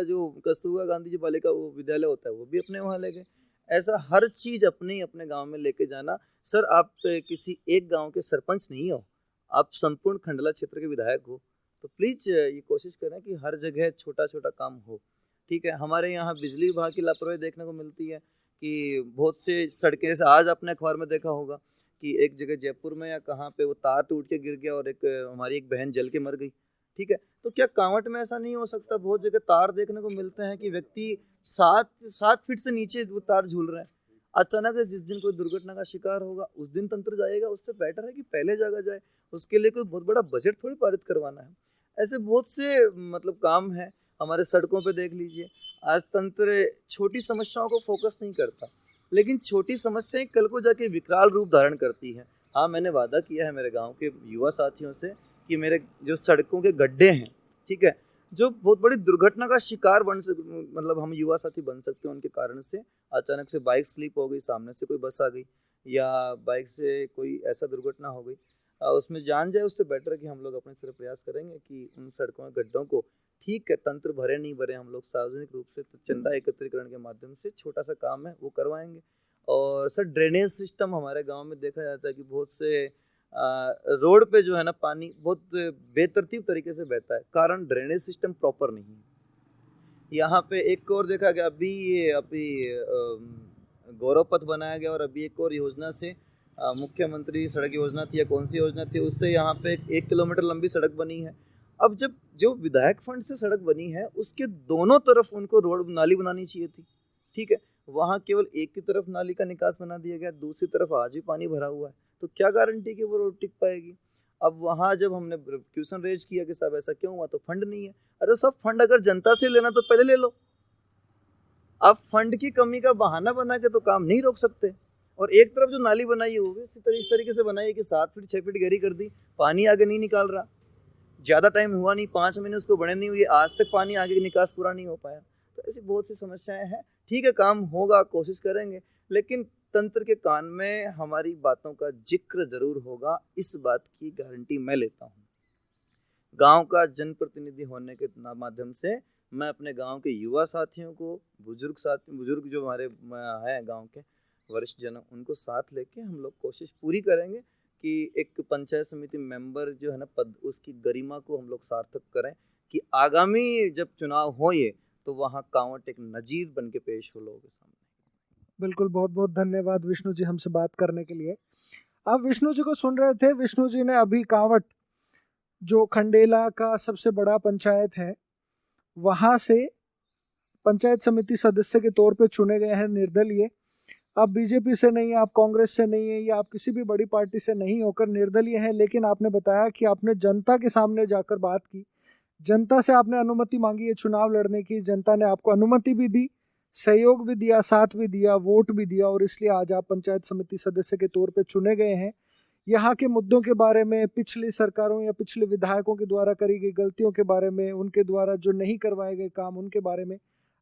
जो बालिका वो विद्यालय होता है, वो भी अपने वहाँ ले गए। ऐसा हर चीज़ अपने गांव में लेके जाना। सर, आप किसी एक गांव के सरपंच नहीं हो, आप संपूर्ण खंडला क्षेत्र के विधायक हो, तो प्लीज़ ये कोशिश करें कि हर जगह छोटा छोटा काम हो, ठीक है। हमारे यहाँ बिजली विभाग की लापरवाही देखने को मिलती है कि बहुत से सड़कें, जैसे आज आपने अखबार में देखा होगा कि एक जगह जयपुर में या कहाँ पे वो तार टूट के गिर गया और हमारी एक बहन जल के मर गई, ठीक है। तो क्या कांवट में ऐसा नहीं हो सकता? बहुत जगह तार देखने को मिलते हैं कि व्यक्ति 7 फीट से नीचे वो तार झूल रहे हैं। अचानक से जिस दिन कोई दुर्घटना का शिकार होगा, उस दिन तंत्र जाएगा। उससे बेटर है कि पहले जगह जाए। उसके लिए कोई बहुत बड़ा बजट थोड़ी पारित करवाना है। ऐसे बहुत से मतलब काम है। हमारे सड़कों पे देख लीजिए, आज तंत्र छोटी समस्याओं को फोकस नहीं करता, लेकिन छोटी समस्याएं कल को जाके विकराल रूप धारण करती है। हाँ, मैंने वादा किया है मेरे गांव के युवा साथियों से कि मेरे जो सड़कों के गड्ढे हैं, ठीक है, जो बहुत बड़ी दुर्घटना का शिकार मतलब हम युवा साथी बन सकते हैं उनके कारण से। अचानक से बाइक स्लिप हो गई, सामने से कोई बस आ गई, या बाइक से कोई ऐसा दुर्घटना हो गई, उसमें जान जाए, उससे बेटर है कि हम लोग अपने तरफ प्रयास करेंगे कि उन सड़कों के गड्ढों को, ठीक है, तंत्र भरे नहीं भरे, हम लोग सार्वजनिक रूप से चंदा एकत्रीकरण के माध्यम से छोटा सा काम है वो करवाएंगे। और सर, ड्रेनेज सिस्टम हमारे गांव में देखा जाता है कि बहुत से रोड पे जो है ना, पानी बहुत बेतरतीब तरीके से बहता है, कारण ड्रेनेज सिस्टम प्रॉपर नहीं है। यहाँ पे एक और देखा गया, अभी गौरव पथ बनाया गया, और अभी एक और योजना से मुख्यमंत्री सड़क योजना थी या कौन सी योजना थी, उससे यहाँ पे 1 किलोमीटर लंबी सड़क बनी है। अब जब जो विधायक फंड से सड़क बनी है, उसके दोनों तरफ उनको रोड नाली बनानी चाहिए थी, ठीक है। वहाँ केवल एक की तरफ नाली का निकास बना दिया गया, दूसरी तरफ आज भी पानी भरा हुआ है, तो क्या गारंटी कि वो रोड टिक पाएगी? अब वहाँ जब हमने क्वेश्चन रेज किया कि साहब ऐसा क्यों हुआ, तो फंड नहीं है। अरे सब फंड अगर जनता से लेना तो पहले ले लो। आप फंड की कमी का बहाना बना के तो काम नहीं रोक सकते। और एक तरफ जो नाली बनाई है वो भी इस तरीके से बनाई है कि 7 फीट 6 फीट गहरी कर दी, पानी आगे नहीं निकाल रहा। ज़्यादा टाइम हुआ नहीं, 5 महीने उसको बने नहीं हुए, आज तक पानी आगे की निकास पूरा नहीं हो पाया। तो ऐसी बहुत सी समस्याएं हैं। ठीक है, काम होगा, कोशिश करेंगे, लेकिन तंत्र के कान में हमारी बातों का जिक्र जरूर होगा, इस बात की गारंटी मैं लेता हूँ। गांव का जनप्रतिनिधि होने के माध्यम से मैं अपने गांव के युवा साथियों को, बुजुर्ग जो हमारे हैं गांव के वरिष्ठ जन, उनको साथ लेके हम लोग कोशिश पूरी करेंगे कि एक पंचायत समिति मेंबर जो है ना पद, उसकी गरिमा को हम लोग सार्थक करें कि आगामी जब चुनाव हो ये, तो वहाँ कांवट एक नजीर बन के पेश हो लोगों के सामने। बिल्कुल, बहुत बहुत धन्यवाद विष्णु जी हमसे बात करने के लिए। आप विष्णु जी को सुन रहे थे। विष्णु जी ने अभी कांवट, जो खंडेला का सबसे बड़ा पंचायत है, वहाँ से पंचायत समिति सदस्य के तौर पे चुने गए हैं निर्दलीय। आप बीजेपी से नहीं, आप कांग्रेस से नहीं है, या आप किसी भी बड़ी पार्टी से नहीं होकर निर्दलीय हैं, लेकिन आपने बताया कि आपने जनता के सामने जाकर बात की, जनता से आपने अनुमति मांगी है चुनाव लड़ने की, जनता ने आपको अनुमति भी दी, सहयोग भी दिया, साथ भी दिया, वोट भी दिया, और इसलिए आज आप पंचायत समिति सदस्य के तौर पे चुने गए हैं। यहाँ के मुद्दों के बारे में, पिछली सरकारों या पिछले विधायकों के द्वारा करी गई गलतियों के बारे में, उनके द्वारा जो नहीं करवाए गए काम उनके बारे में,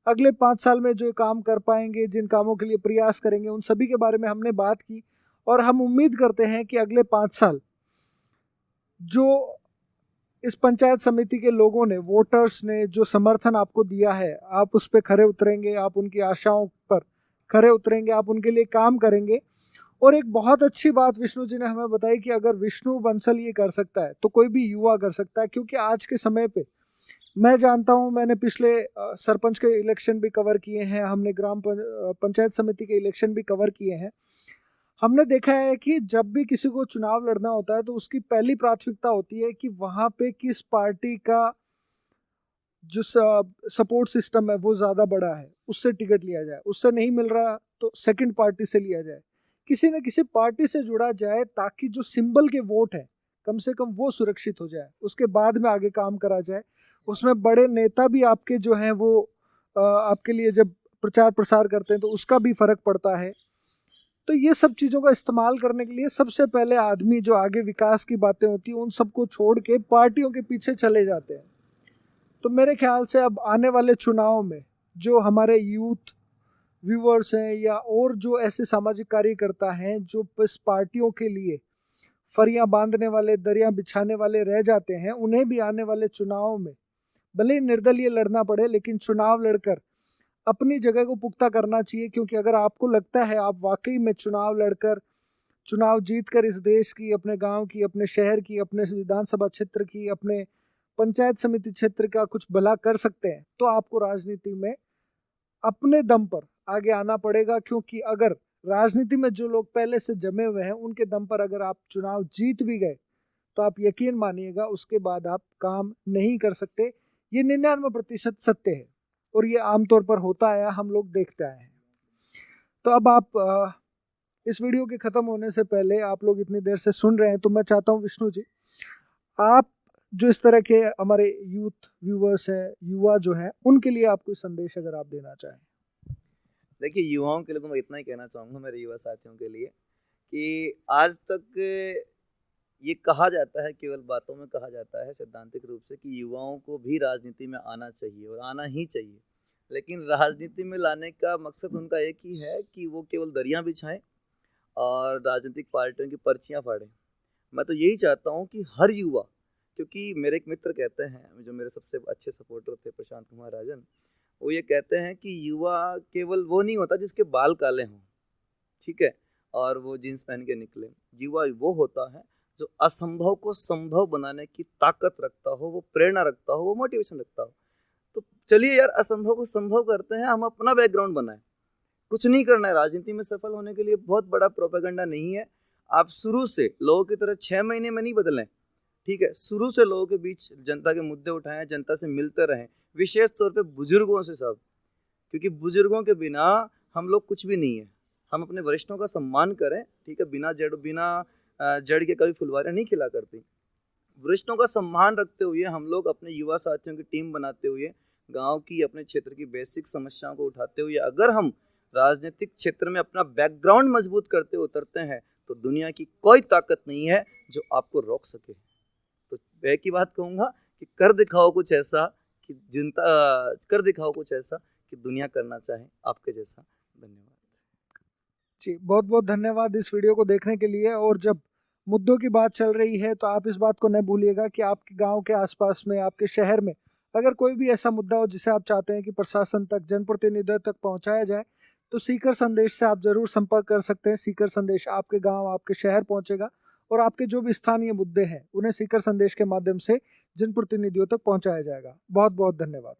अगले 5 साल में जो काम कर पाएंगे, जिन कामों के लिए प्रयास करेंगे, उन सभी के बारे में हमने बात की। और हम उम्मीद करते हैं कि अगले 5 साल जो इस पंचायत समिति के लोगों ने, वोटर्स ने जो समर्थन आपको दिया है, आप उस पर खरे उतरेंगे, आप उनकी आशाओं पर खरे उतरेंगे, आप उनके लिए काम करेंगे। और एक बहुत अच्छी बात विष्णु जी ने हमें बताई कि अगर विष्णु बंसल ये कर सकता है तो कोई भी युवा कर सकता है, क्योंकि आज के समय पे मैं जानता हूँ, मैंने पिछले सरपंच के इलेक्शन भी कवर किए हैं, हमने ग्राम पंचायत समिति के इलेक्शन भी कवर किए हैं। हमने देखा है कि जब भी किसी को चुनाव लड़ना होता है तो उसकी पहली प्राथमिकता होती है कि वहाँ पे किस पार्टी का जो सपोर्ट सिस्टम है वो ज़्यादा बड़ा है, उससे टिकट लिया जाए, उससे नहीं मिल रहा तो सेकंड पार्टी से लिया जाए, किसी न किसी पार्टी से जुड़ा जाए, ताकि जो सिंबल के वोट है कम से कम वो सुरक्षित हो जाए, उसके बाद में आगे काम करा जाए। उसमें बड़े नेता भी आपके जो हैं वो आपके लिए जब प्रचार प्रसार करते हैं तो उसका भी फर्क पड़ता है। तो ये सब चीज़ों का इस्तेमाल करने के लिए सबसे पहले आदमी जो आगे विकास की बातें होती हैं उन सबको छोड़ के पार्टियों के पीछे चले जाते हैं। तो मेरे ख्याल से अब आने वाले चुनाव में जो हमारे यूथ व्यूअर्स हैं या और जो ऐसे सामाजिक कार्यकर्ता हैं जो इस पार्टियों के लिए फरियां बांधने वाले, दरिया बिछाने वाले रह जाते हैं, उन्हें भी आने वाले चुनाव में भले ही निर्दलीय लड़ना पड़े, लेकिन चुनाव लड़कर अपनी जगह को पुख्ता करना चाहिए। क्योंकि अगर आपको लगता है आप वाकई में चुनाव लड़कर, चुनाव जीतकर इस देश की, अपने गांव की, अपने शहर की, अपने विधानसभा क्षेत्र की, अपने पंचायत समिति क्षेत्र का कुछ भला कर सकते हैं, तो आपको राजनीति में अपने दम पर आगे आना पड़ेगा। क्योंकि अगर राजनीति में जो लोग पहले से जमे हुए हैं उनके दम पर अगर आप चुनाव जीत भी गए तो आप यकीन मानिएगा उसके बाद आप काम नहीं कर सकते। ये 99% सत्य है और ये आमतौर पर होता आया, हम लोग देखते आए हैं। तो अब आप इस वीडियो के ख़त्म होने से पहले, आप लोग इतनी देर से सुन रहे हैं, तो मैं चाहता हूँ विष्णु जी, आप जो इस तरह के हमारे यूथ व्यूवर्स हैं, युवा जो है, उनके लिए आप कोई संदेश अगर आप देना चाहें। देखिए, युवाओं के लिए तो मैं इतना ही कहना चाहूँगा, मेरे युवा साथियों के लिए, कि आज तक ये कहा जाता है, केवल बातों में कहा जाता है सैद्धांतिक रूप से, कि युवाओं को भी राजनीति में आना चाहिए और आना ही चाहिए। लेकिन राजनीति में लाने का मकसद उनका एक ही है कि वो केवल दरियाँ बिछाएं और राजनीतिक पार्टियों की पर्चियाँ फाड़ें। मैं तो यही चाहता हूँ कि हर युवा, क्योंकि मेरे एक मित्र कहते हैं, जो मेरे सबसे अच्छे सपोर्टर थे, प्रशांत कुमार राजन, वो ये कहते हैं कि युवा केवल वो नहीं होता जिसके बाल काले हों, ठीक है, और वो जीन्स पहन के निकले। युवा वो होता है जो असंभव को संभव बनाने की ताकत रखता हो, वो प्रेरणा रखता हो, वो मोटिवेशन रखता हो। तो चलिए यार, असंभव को संभव करते हैं, हम अपना बैकग्राउंड बनाएं। कुछ नहीं करना है, राजनीति में सफल होने के लिए बहुत बड़ा प्रोपेगेंडा नहीं है। आप शुरू से लोगों की तरह 6 महीने में नहीं बदलें, ठीक है, शुरू से लोगों के बीच जनता के मुद्दे उठाएं, जनता से मिलते रहें, विशेष तौर पे बुजुर्गों से सब, क्योंकि बुजुर्गों के बिना हम लोग कुछ भी नहीं है। हम अपने वरिष्ठों का सम्मान करें, ठीक है, बिना जड़ के कभी फुलवारियाँ नहीं खिला करती। वरिष्ठों का सम्मान रखते हुए हम लोग अपने युवा साथियों की टीम बनाते हुए, गांव की, अपने क्षेत्र की बेसिक समस्याओं को उठाते हुए, अगर हम राजनीतिक क्षेत्र में अपना बैकग्राउंड मजबूत करते उतरते हैं तो दुनिया की कोई ताकत नहीं है जो आपको रोक सके। तो मैं एक ही बात कहूँगा कि कर दिखाओ कुछ ऐसा कि दुनिया करना चाहे आपके जैसा। धन्यवाद जी, बहुत बहुत धन्यवाद इस वीडियो को देखने के लिए। और जब मुद्दों की बात चल रही है तो आप इस बात को न भूलिएगा कि आपके गांव के आसपास में, आपके शहर में अगर कोई भी ऐसा मुद्दा हो जिसे आप चाहते हैं कि प्रशासन तक, जनप्रतिनिधियों तक पहुंचाया जाए, तो सीकर संदेश से आप जरूर संपर्क कर सकते हैं। सीकर संदेश आपके गांव, आपके शहर पहुंचेगा और आपके जो भी स्थानीय मुद्दे हैं उन्हें सीकर संदेश के माध्यम से जनप्रतिनिधियों तक पहुंचाया जाएगा। बहुत बहुत धन्यवाद।